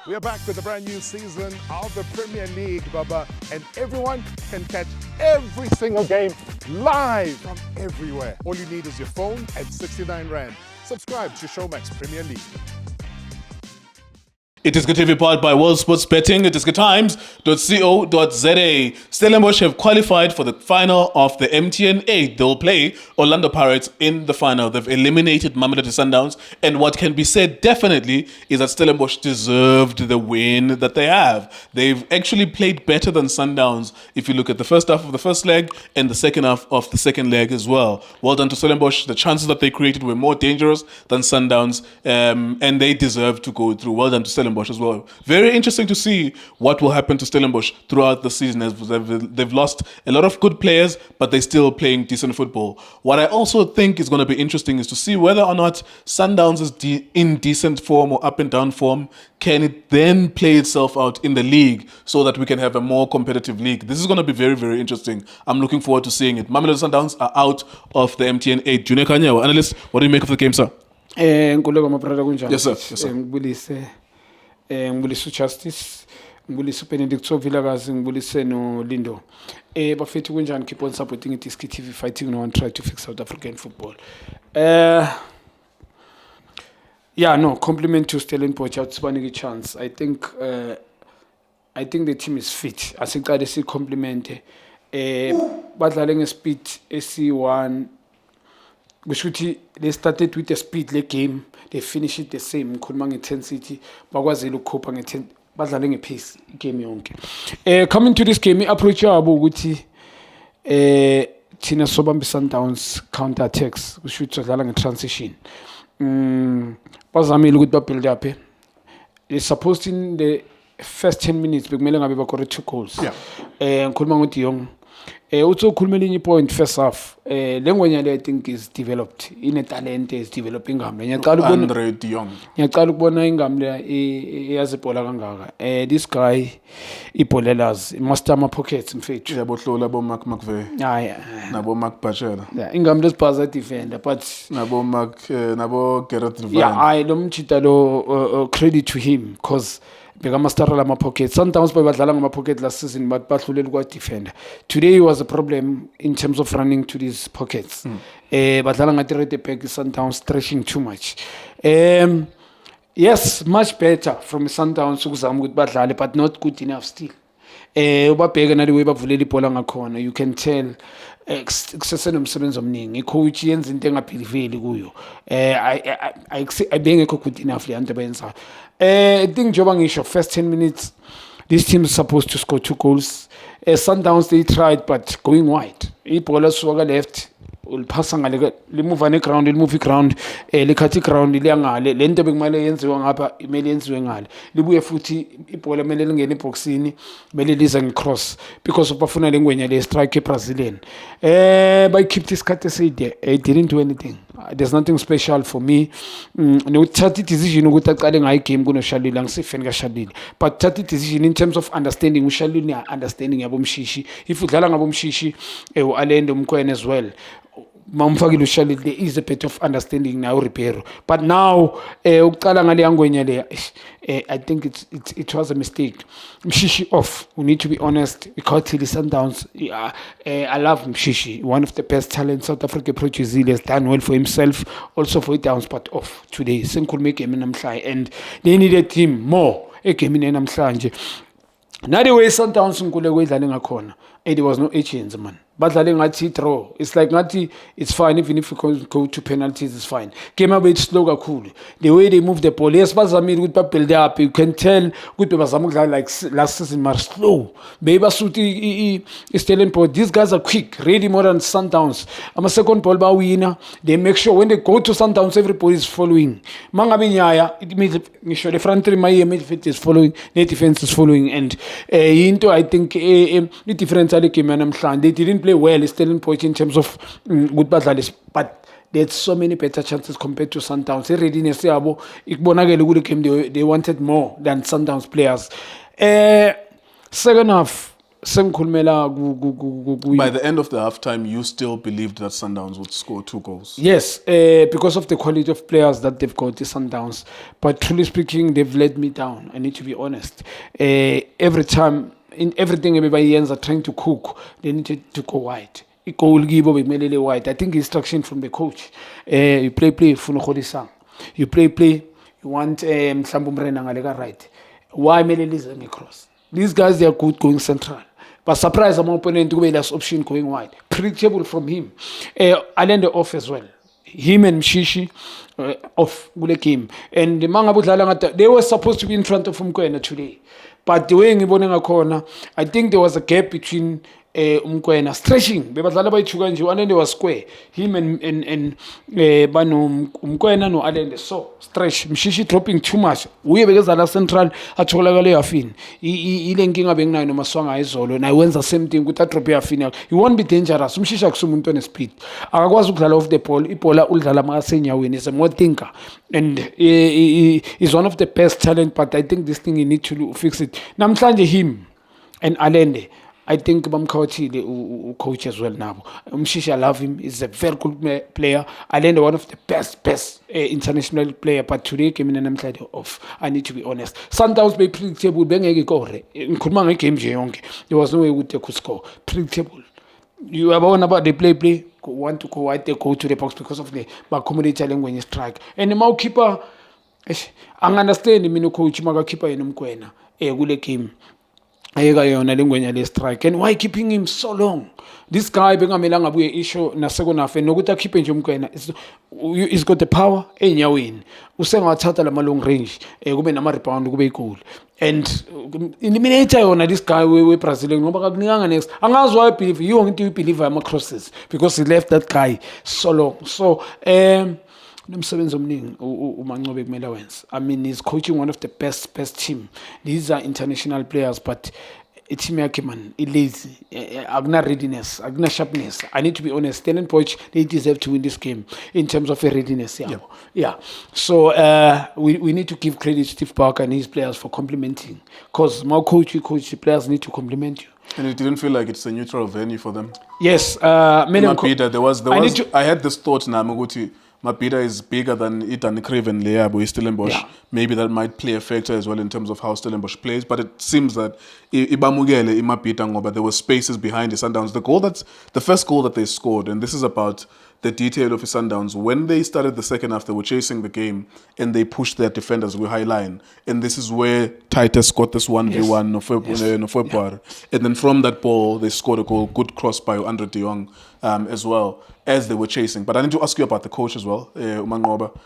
We are back with a brand new season of the Premier League, Baba, and everyone can catch every single game live from everywhere. All you need is your phone at 69 Rand. Subscribe to Showmax Premier League. It is good to be powered by World Sports Betting. It is goodtimes.co.za. Stellenbosch have qualified for the final of the MTN 8. They'll play Orlando Pirates in the final. They've eliminated Mamelodi Sundowns. And what can be said definitely is that Stellenbosch deserved the win that they have. They've actually played better than Sundowns if you look at the first half of the first leg and the second half of the second leg as well. Well done to Stellenbosch. The chances that they created were more dangerous than Sundowns, and they deserve to go through. Well done to Stellenbosch as well. Very interesting to see what will happen to Stellenbosch throughout the season, as they've lost a lot of good players, but they're still playing decent football. What I also think is going to be interesting is to see whether or not Sundowns is in decent form or up and down form. Can it then play itself out in the league so that we can have a more competitive league? This is going to be very, very interesting. I'm looking forward to seeing it. Mamelodi Sundowns are out of the MTN 8. Junior Kanyawa, analyst, what do you make of the game, sir? Yes, sir. Yes, sir. Ngibulisa Justice, ngibulisa Benedict Vilakazi, ngibulise no Lindo. Bafethu kunjani, keep on supporting it, Iski TV fighting no one try to fix South African football. Compliment to Stellenbosch outstanding chance. I think the team is fit. I think I see compliment. Badlaling speed AC1. They started with the speed the game, they finished it the same. Ngikhuluma intensity, bakwazile ukukhopha badlale ngepace game yonke. Coming to this game, approach yabo ukuthi thina sobamba Sundowns counter attacks, kusho ukuthi badlala nge-transition. Bazamile ukuthi ba-build up. They supposed in the first 10 minutes bekumele ngabe bakore 2 goals. Ngikhuluma ngothi Yong. Also khuluma elinye point first half. Lengwenyana I think is developed. Ine talent is developing ngamle. Ngiyaqala ukubona ingamle iyazibhola kangaka. This guy ibolelas master ama pockets mfethu. Yabohlola bo Mark McVeigh. Nabo Mark Bachela. Ingamle sibhaza defender but nabo Gerard Rivan. Lo mchita lo credit to him because bekamastara lama pockets. Sometimes badlala ngama pocket last season but bahlulela kwa defender. Today was a problem in terms of running to these pockets. Badlala ngathi right back Sundowns stretching too much. Yes, much better from Sundowns ukuzama ukuthi badlale but not good enough still. Ubabheka nale way bavulela ibhola ngakhona, you can tell kusesenomsebenzi omningi. Icoach yenza into engabhiliveli kuyo. Ayibengekho good enough le nto abenza. I think njengoba ngisho first 10 minutes this team is supposed to score 2 goals. Sundowns they tried but going wide. Ibhola suka left ulphasa ngale limove ne ground limove ground likhathi ground liyangale lento bekumele yenziwe ngapha imele yenziwe ngale libuye futhi ibhola mele lingene eboxini mele liza ngecross because bafuna lengwenya le strike Brazilian by keep this cut aside. I didn't do anything. There's nothing special for me. No thathi decision ukuthi aqale ngayi game kuno Shalile angisifeni ka Shalile but thathi decision in terms of understanding uShalile understanding yabo Mshishi if udlala ngabo Mshishi uAlendo Mkhwene as well. Mamfakile uShalile there is a bit of understanding now Ribeiro but now ukuqala ngale yangwenya le I think it was a mistake. Mshishi off, we need to be honest, because Tilly Sundowns, I love Mshishi, one of the best talents South Africa produces. He has done well for himself, also for Downs, but off today. Could make him and they needed him more. Came in namhlanje. Now the way Sundowns ngule kwedlala ngakhona, there was no agents man. Badlale ngathi draw. It's like ngathi it's fine even if we go to penalties, it's fine. Game a bit slow kakhulu. The way they move the ball, yes, bazamile ukuthi ba build up. You can tell ukuthi bazama ukudlala like last season but slow. Bebasuthi Stellenbosch, these guys are quick, ready more than Sundowns. Ama second ball ba winner, they make sure when they go to Sundowns everybody is following. Mangabe nyaya, it means ngisho the front three my midfield is following, the defense is following and into I think the difference ale game namhlanje they didn't play well Stellenbosch in terms of good badlalis but there's so many better chances compared to Sundowns. Readiness yabo ikubonakala ukuthi game they wanted more than Sundowns players. Second half sengikhulumela By the end of the halftime, you still believed that Sundowns would score 2 goals. Yes, because of the quality of players that they've got, the Sundowns. But truly speaking, they've let me down. I need to be honest. Every time, in everything everybody ends are trying to cook, they need to go wide. Goal gibo bemelele wide. I think instruction from the coach. You play, funa ukholisang. You play, you want mhlawumbe umrena ngale right. Why melele cross? These guys, they are good going central. But surprise my opponent to be last option going wide. Predictable from him. Allende off as well. Him and Mshishi off kule game. And the Mangabudla, they were supposed to be in front of Umkwena today. But the way ngibone ngakhona, I think there was a gap between Umkwena stretching. Bebadlala bayichuka nje Allende was square. Him and banu Umkwena no Allende so stretch. Mshishi dropping too much. Uye bekezala central atholakala yafini. Ile nkinga benginayo noMaswanga izolo na wenza same thing ukuthi drop yafini. You won't be dangerous. Umshishi akusumuntu one speed. Akakwazi ukudlala off the ball. Ibhola udlala masenyaweni. Is a more thinker and is one of the best talent, but I think this thing you need to fix it. Namhlanje him and Allende, I think Bamkawati coach as well now. Mshishi, I love him. He's a very good player. Allende, one of the best international player. But today came in and I'm off. I need to be honest. Sundowns be predictable. There was no way they could score. Predictable. You have one about the play. Want to go wide, they go to the box because of the accommodate challenge when you strike. And the keeper, I understand the minu coach maga keeper in Umkwena. Gule game. Strike. And why keeping him so long? This guy bengamelanga buye issue na second half and nokuthi akhiphe nje Umkwena. He's got the power enyaweni. Usengathatha la long range kube nama rebound kube goal. And eliminate yona this guy we Brazilian ngoba akunikanga next. Angazi why I believe you want to believe ama crosses because he left that guy so long. So nomsebenzi omningi uMancobe kumele wenza. I mean, he's coaching one of the best team. These are international players, but team yakhe man lazy, agna readiness, agna sharpness. I need to be honest. Stellenbosch, they deserve to win this game in terms of readiness. Yeah. So we need to give credit to Steve Parker and his players for complimenting. Because my coach, the players need to compliment you. And it didn't feel like it's a neutral venue for them. Yes. Mapida, I had this thought now, Muguti. Mapida is bigger than Ethan Craven Leabo, Stellenbosch. Yeah. Maybe that might play a factor as well in terms of how Stellenbosch plays. But it seems that Ibamugele, Imapita Ngoba, there were spaces behind the Sundowns. The first goal that they scored, and this is about the detail of the Sundowns. When they started the second half, they were chasing the game and they pushed their defenders with high line. And this is where Titus got this 1v1 Nofwepwar. And then from that ball, they scored a goal. Good cross by Andre de Jong as well, as they were chasing. But I need to ask you about the coach as well, Umangoba.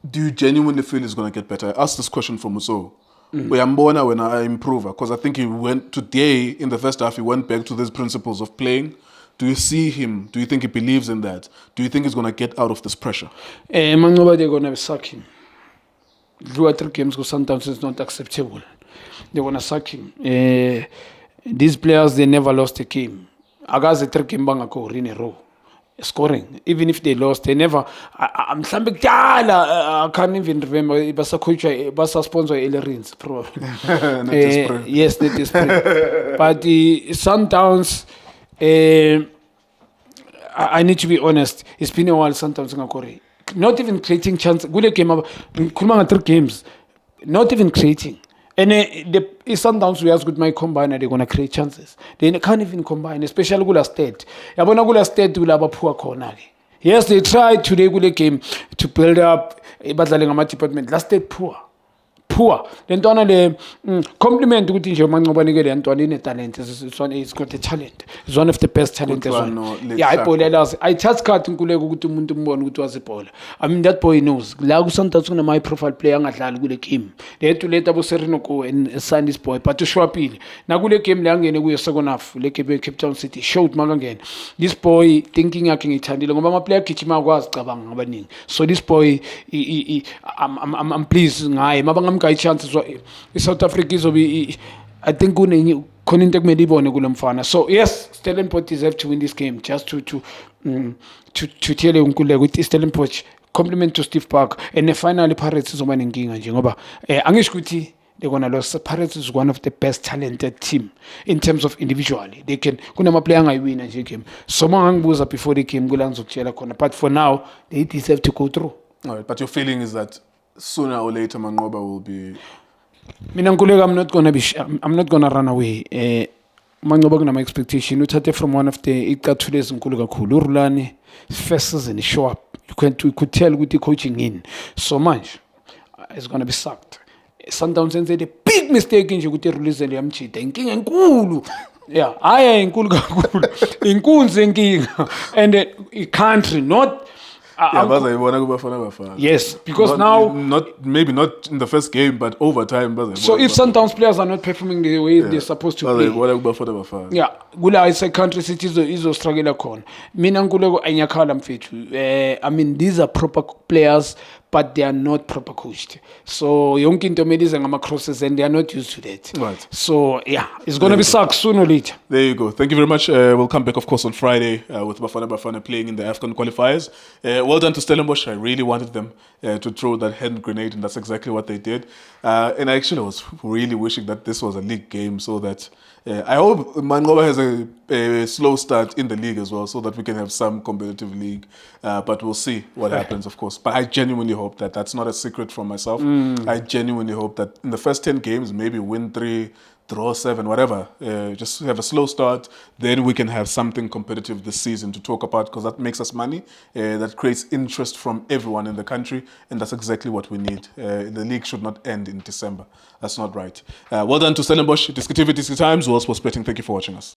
Do you genuinely feel he's going to get better? I asked this question from Muso. Uyambona when I improve, because I think he went today in the first half, he went back to these principles of playing. Do you see him? Do you think he believes in that? Do you think he's going to get out of this pressure? Mangoba, they're going to sack him. Through 3 games, because sometimes it's not acceptable. They're going to sack him. These players, they never lost a game. Agaze 3 games in a row. Scoring. Even if they lost, they never. I can't even remember. Basa coach, Basa sponsor Ellerins, probably. Yes, that is true. But the Sundowns, I need to be honest. It's been a while. Sundowns ngakore. Not even creating chance. Good game. Kulmanga 3 games. Not even creating. And the Sundowns, we ask good my combine, they're going to create chances. They can't even combine, especially Gula State. Yabona Gula State will have a poor corner. Yes, they tried today Gula game to build up a battling department. Last State poor. Then Donald compliment to Tinjo Mangobanigari and Tonine talent. He's got a talent. He's one of the best talent as well. Yeah, I just cut to Kulego to Muntumbo, which was a ball. I mean, that boy knows. Lagusantas on my profile player at Lagule Kim. They had to let Abu Serenoko and sign this boy, but to show appeal. Nagule came Lang and we are second half. Lake Cape Town City showed Magangan. This boy thinking I can Itandi Longama player Kichima was Kabang. So this boy, I'm pleased. Mabangam chances South Africa is I think so yes, Stellenbosch deserve to win this game. Just to tell you with Stellenbosch compliment to Steve Park and finally Pirates is winning njengoba angisho ukuthi they're gonna lose. Pirates is one of the best talented team in terms of individually. They can kunamaplayer angayiwina nje game. So mangibuza before the game kulangizokutshela khona. But for now, they deserve to go through. All right, but your feeling is that sooner or later Manqoba will be. Mina Nkululeko, I'm not gonna run away. Manqoba kunama expectation. Uthathe from one of the icathulo ezinkulu kakhulu. uRhulani first season he show up. You could tell with the coaching in. So much it's gonna be sucked. Sundowns said a big mistake in ukuthi release liyamchita. Inkinga enkulu. Yeah, aya inkulu kakhulu. Inkunzi inkinga. And the country not yes, because maybe not in the first game, but over time. So if Sundowns players are not performing the way they're supposed to play, yeah, kula is a country city is struggle khona. Mina Nkululeko anyakhala mfethu. I mean, these are proper players, but they are not proper coached. So yonke into medize ngama crosses and they are not used to that. Right. So yeah, it's gonna be sucked sooner or later. There you go. Thank you very much. We'll come back, of course, on Friday with Bafana playing in the AFCON qualifiers. Well done to Stellenbosch. I really wanted them to throw that hand grenade, and that's exactly what they did. And I actually was really wishing that this was a league game so that I hope Manqoba has a slow start in the league as well so that we can have some competitive league. But we'll see what happens, of course. But I genuinely hope that that's not a secret from myself. I genuinely hope that in the first 10 games, maybe win 3, draw 7, whatever. Just have a slow start. Then we can have something competitive this season to talk about because that makes us money. That creates interest from everyone in the country. And that's exactly what we need. The league should not end in December. That's not right. Well done to Stellenbosch. Discutivity Times, World Sports Betting. Thank you for watching us.